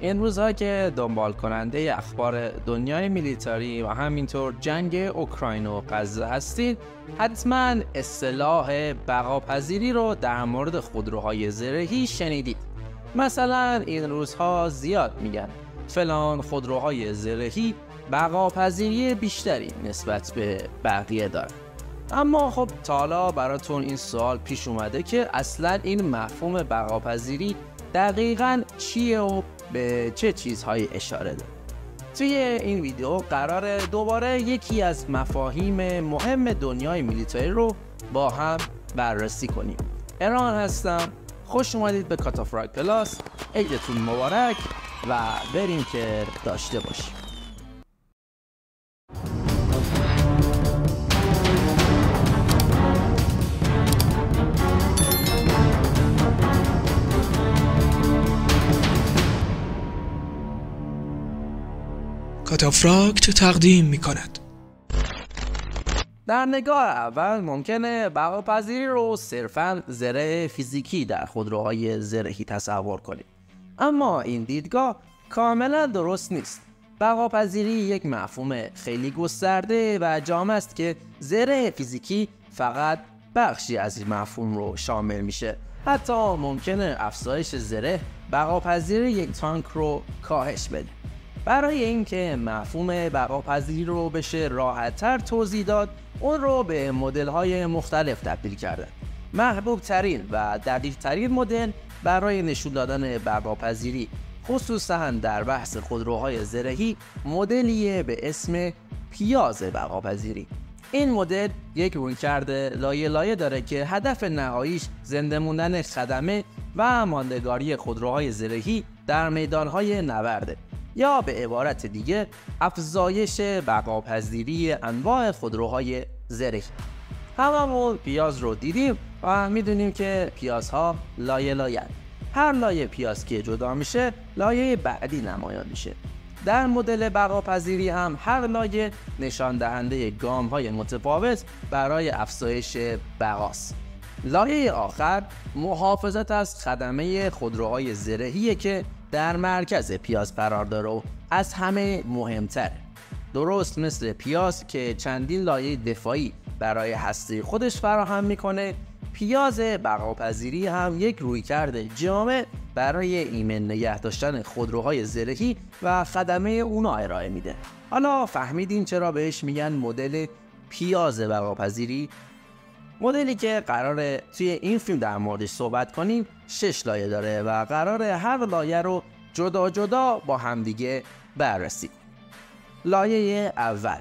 این روزها که دنبال کننده اخبار دنیای میلیتاری و همینطور جنگ اوکراین و غزه هستید، حتما اصطلاح بقاپذیری رو در مورد خودروهای زرهی شنیدید. مثلا این روزها زیاد میگن فلان خودروهای زرهی بقاپذیری بیشتری نسبت به بقیه داره. اما خب تا حالا براتون این سوال پیش اومده که اصلا این مفهوم بقاپذیری دقیقاً چیه و به چه چیزهایی اشاره داره؟ توی این ویدیو قراره دوباره یکی از مفاهیم مهم دنیای میلیتاری رو با هم بررسی کنیم. ایران هستم، خوش اومدید به کاتافراگ پلاس، عیدتون مبارک و بریم که داشته باشیم. کاتافراگ تقدیم می کند. در نگاه اول ممکنه بقاپذیری رو صرفاً زره فیزیکی در خودروهای زرهی تصور کنید. اما این دیدگاه کاملا درست نیست. بقاپذیری یک مفهوم خیلی گسترده و جامع است که زره فیزیکی فقط بخشی از این مفهوم رو شامل میشه. حتی ممکنه افزایش زره بقاپذیری یک تانک رو کاهش بده. برای اینکه مفهوم بقاپذیری رو بشه راحت‌تر توضیح داد، اون رو به مدل‌های مختلف تبدیل کردن. محبوب ترین و دقیق ترین مدل برای نشون دادن بقاپذیری خصوصا در بحث خودروهای زرهی مدلیه به اسم پیاز بقاپذیری. این مدل یک رویکرد لایه لایه داره که هدف نهاییش زنده موندن خدمه و ماندگاری خودروهای زرهی در میدان‌های نبرده، یا به عبارت دیگه افزایش بقاپذیری انواع خودروهای زرهی. هممون پیاز رو دیدیم و میدونیم که پیازها لایه لایه، هر لایه پیاز که جدا میشه لایه بعدی نمایان میشه. در مدل بقاپذیری هم هر لایه نشان دهنده گام های متفاوت برای افزایش بقاست. لایه آخر محافظت از خدمه خودروهای زرهیه که در مرکز پیاز قرار داره و از همه مهمتره. درست مثل پیاز که چندین لایه دفاعی برای هسته خودش فراهم میکنه، پیاز بقاپذیری هم یک رویکرد جامع برای ایمن نگه داشتن خودروهای زرهی و خدمه اونا ارائه میده. حالا فهمیدین چرا بهش میگن مدل پیاز بقاپذیری؟ مدلی که قراره توی این فیلم در موردش صحبت کنیم 6 لایه داره و قراره هر لایه رو جدا جدا با همدیگه بررسی کنیم. لایه اول،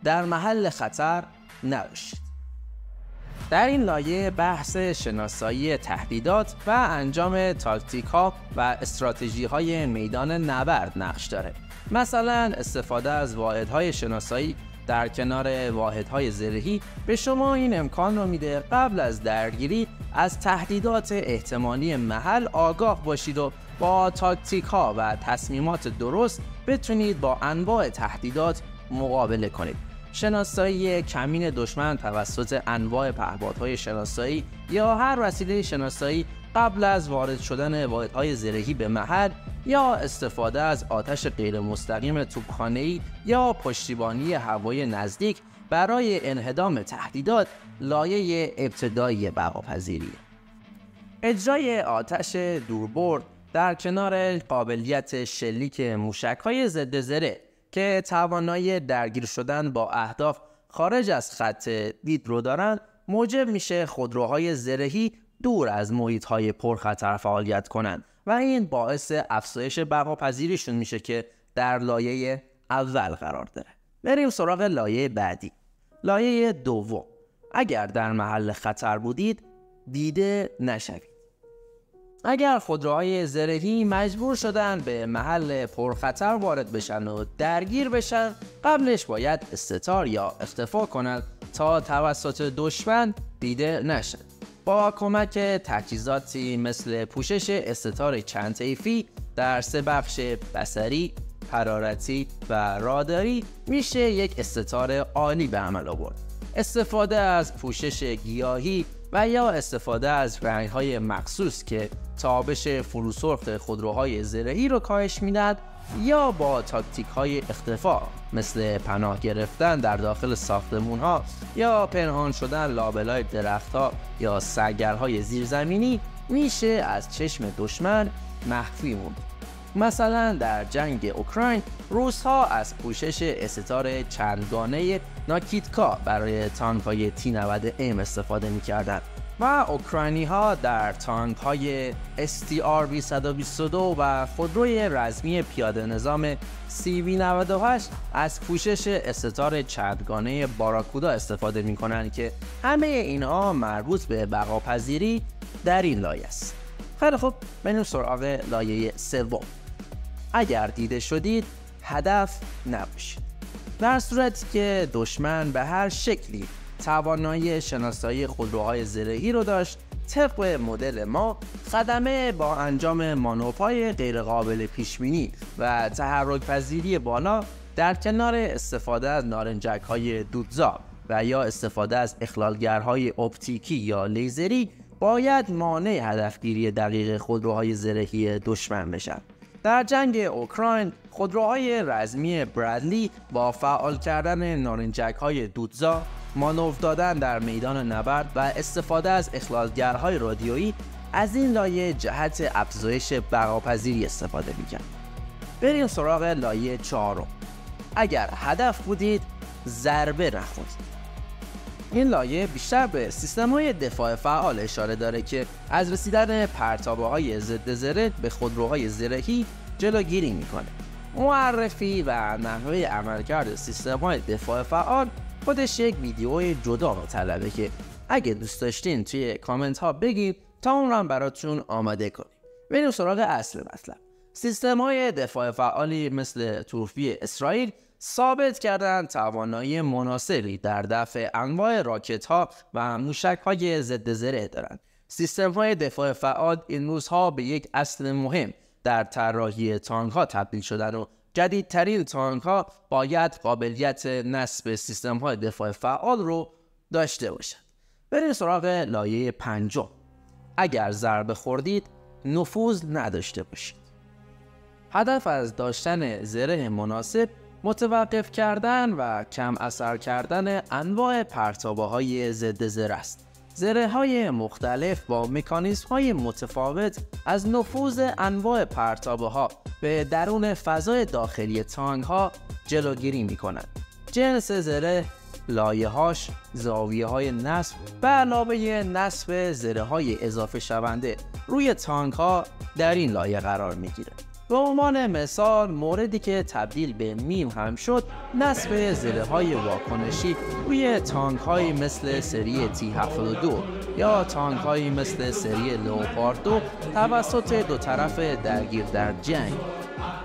در محل خطر نباشید. در این لایه بحث شناسایی تهدیدات و انجام تاکتیک ها و استراتژی های میدان نبرد نقش داره. مثلا استفاده از واحدهای شناسایی در کنار واحدهای زرهی به شما این امکان رو میده قبل از درگیری از تهدیدات احتمالی محل آگاه باشید و با تاکتیک ها و تصمیمات درست بتونید با انواع تهدیدات مقابله کنید. شناسایی کمین دشمن توسط انواع پهپادهای شناسایی یا هر وسیله شناسایی قبل از وارد شدن واحدهای زرهی به محل، یا استفاده از آتش غیر مستقیم توپخانه‌ای یا پشتیبانی هوایی نزدیک برای انهدام تهدیدات، لایه ابتدایی بقاپذیری. اجرای آتش دوربرد در کنار قابلیت شلیک موشک‌های ضد زره که توانایی درگیر شدن با اهداف خارج از خط دید رو دارن، موجب میشه خودروهای زرهی دور از محیط‌های پرخطر فعالیت کنند و این باعث افزایش بقاپذیریشون میشه که در لایه اول قرار داره. بریم سراغ لایه بعدی. لایه دوم، اگر در محل خطر بودید دیده نشوید. اگر خودروهای زرهی مجبور شدن به محل پرخطر وارد بشن و درگیر بشن، قبلش باید استتار یا اختفا کنند تا توسط دشمن دیده نشن. با کمک تجهیزاتی مثل پوشش استتار چند طیفی در 3 بخش بصری، حرارتی و راداری میشه یک استتار عالی به عمل آورد. استفاده از پوشش گیاهی و یا استفاده از رنگ‌های مخصوص که تابش فروسرخ خودروهای زرهی رو کاهش میدهد یا با تاکتیک‌های اختفا مثل پناه گرفتن در داخل ساختمان‌ها یا پنهان شدن لابلای درخت‌ها یا سنگرهای زیرزمینی میشه از چشم دشمن مخفی موند. مثلا در جنگ اوکراین روس‌ها از پوشش استار چندگانه ناکیتکا برای تانک‌های T-90M استفاده می‌کردند و اوکراینی‌ها در تانک‌های STR-222 و خودروی رزمی پیاده نظام CV-98 از پوشش استار چندگانه باراکودا استفاده می‌کنند که همه اینها مربوط به بقاپذیری در این لایه است. خیلی خوب، بریم سراغ لایه سوم. اگر دیده شدید هدف نباشید. در صورتی که دشمن به هر شکلی توانایی شناسایی خودروهای زرهی رو داشت، طبق مدل ما خدمه با انجام مانورهای غیرقابل پیشبینی و تحرک پذیری بالا در کنار استفاده از نارنجک‌های دودزا و یا استفاده از اخلالگرهای اپتیکی یا لیزری باید مانع هدفگیری دقیق خودروهای زرهی دشمن بشن. در جنگ اوکراین خودروهای رزمی برادلی با فعال کردن نارنجک‌های دودزا، مانور دادن در میدان نبرد و استفاده از اخلالگرهای رادیویی از این لایه جهت افزایش بقاپذیری استفاده می‌کرد. بریم سراغ لایه چهارم. اگر هدف بودید ضربه نخورید. این لایه بیشتر به سیستم‌های دفاع فعال اشاره داره که از رسیدن پرتابه‌های ضد زره به خودروهای زرهی جلوگیری میکنه. معرفی و نحوه عملکرد سیستم‌های دفاع فعال خودش یک ویدیو جدا می‌طلبه که اگه دوست داشتین توی کامنت ها بگید تا اون رو براتون آماده کنیم. بریم سراغ اصل مطلب. سیستم‌های دفاع فعالی مثل تورفی اسرائیل ثابت کردن توانایی مناسبی در دفع انواع راکت‌ها و موشک‌های ضد زره دارند. سیستم‌های دفاع فعال این روزها به یک اصل مهم در طراحی تانک‌ها تبدیل شدن و جدیدترین تانک‌ها باید قابلیت نصب سیستم‌های دفاع فعال رو داشته باشند. بریم سراغ لایه پنجم. اگر ضربه خوردید نفوذ نداشته باشید. هدف از داشتن زره مناسب متوقف کردن و کم اثر کردن انواع پرتابه‌های ضد زره است. زره‌های مختلف با مکانیزم‌های متفاوت از نفوذ انواع پرتابه‌ها به درون فضای داخلی تانک‌ها جلوگیری می‌کنند. جنس زره، لایه‌هاش، زاویه‌های نصب و علاوه نصب زره‌های اضافه شونده روی تانک‌ها در این لایه قرار می‌گیرد. به عنوان مثال موردی که تبدیل به میم هم شد نصب زره‌های واکنشی روی تانک‌هایی مثل سری T-72 یا تانک‌هایی مثل سری لئوپارد 2 توسط دو طرف درگیر در جنگ.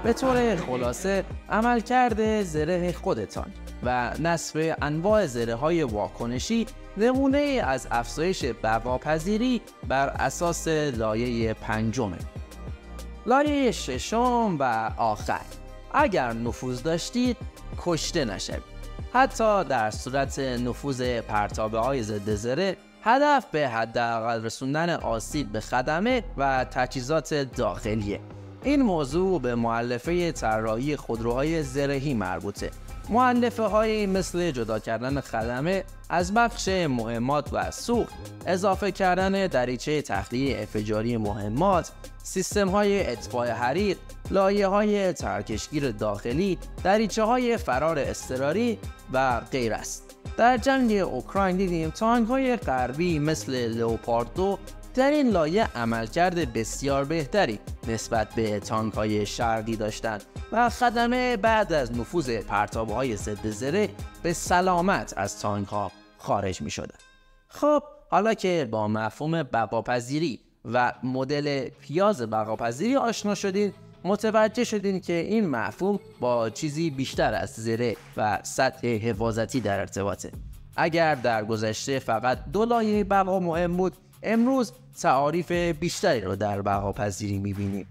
به طور خلاصه عملکرد زره خود تانک و نصب انواع زره‌های واکنشی نمونه از افزایش بقاپذیری بر اساس لایه پنجمه. لایه ششم و آخر. اگر نفوذ داشتید کشته نشوید. حتی در صورت نفوذ پرتابه‌های ضد زره هدف به حداقل رسوندن آسیب به خدمه و تجهیزات داخلیه. این موضوع به مؤلفه طراحی خودروهای زرهی مربوطه. مؤلفه هایی مثل جدا کردن خدمه از بخش مهمات و سوخت، اضافه کردن دریچه تخلیه انفجاری مهمات، سیستم های اطفاء حریق، لایه های ترکشگیر داخلی، دریچه های فرار اضطراری و غیر است. در جنگ اوکراین دیدیم تانک های غربی مثل لئوپارد 2 در این لایه عملکرد بسیار بهتری نسبت به تانک های شرقی داشتند و خدمه بعد از نفوذ پرتابه‌های ضد زره به سلامت از تانک ها خارج می شدند. خب حالا که با مفهوم بقاپذیری و مدل پیاز بقاپذیری آشنا شدید، متوجه شدین که این مفهوم با چیزی بیشتر از زره و سطح حفاظتی در ارتباطه. اگر در گذشته فقط دو لایه بقا مهم بود، امروز تعاریف بیشتری رو در بقاپذیری می‌بینیم.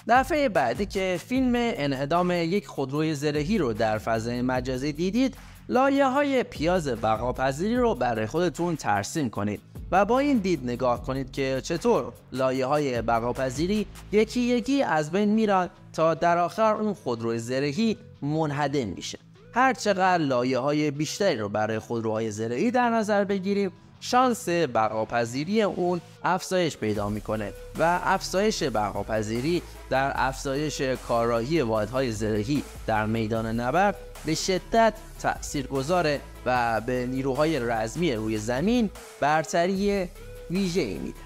دفعه بعدی که فیلم انهدام یک خودروی زرهی رو در فضای مجازی دیدید، لایه‌های پیاز بقاپذیری رو برای خودتون ترسیم کنید و با این دید نگاه کنید که چطور لایه‌های بقاپذیری یکی یکی از بین میرن تا در آخر اون خودروی زرهی منهدم میشه. هر چقدر لایه‌های بیشتری رو برای خودروهای زرهی در نظر بگیریم، شانس بقاپذیری اون افزایش پیدا میکنه و افزایش بقاپذیری در افزایش کارایی واحدهای زرهی در میدان نبرد به شدت تأثیرگذاره و به نیروهای رزمی روی زمین برتری ویژه‌ای میده.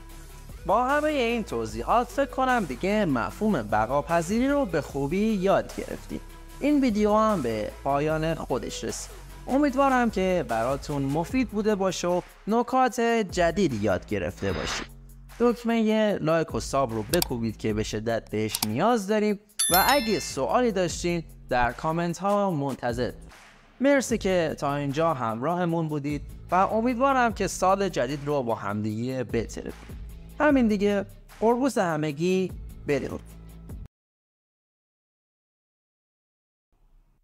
با همه این توضیحات فکر کنم دیگه مفهوم بقاپذیری رو به خوبی یاد گرفتیم. این ویدیو هم به پایان خودش رسید. امیدوارم که براتون مفید بوده باشه و نکات جدید یاد گرفته باشید. دکمه لایک و ساب رو بکوبید که به شدت بهش نیاز داریم و اگه سوالی داشتین در کامنت ها منتظر. مرسی که تا اینجا همراهمون بودید و امیدوارم که سال جدید رو با همدیگه بتره. همین دیگه، قربوس همگی، بدرود.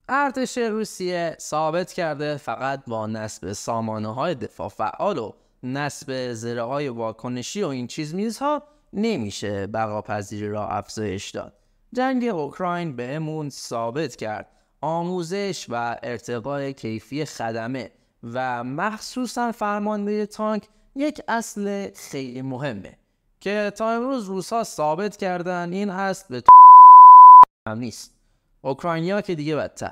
ارتش روسیه ثابت کرده فقط با نصب سامانه‌های دفاع فعال و نصب زره‌های واکنشی و این میزها نمیشه بقاپذیری را افزایش داد. جنگ اوکراین بهمون ثابت کرد آموزش و ارتقای کیفی خدمه و مخصوصا فرماندهی تانک یک اصل خیلی مهمه که تا امروز روس‌ها ثابت کردن این اصل به هم نیست. اوکراینیا که دیگه بدتر.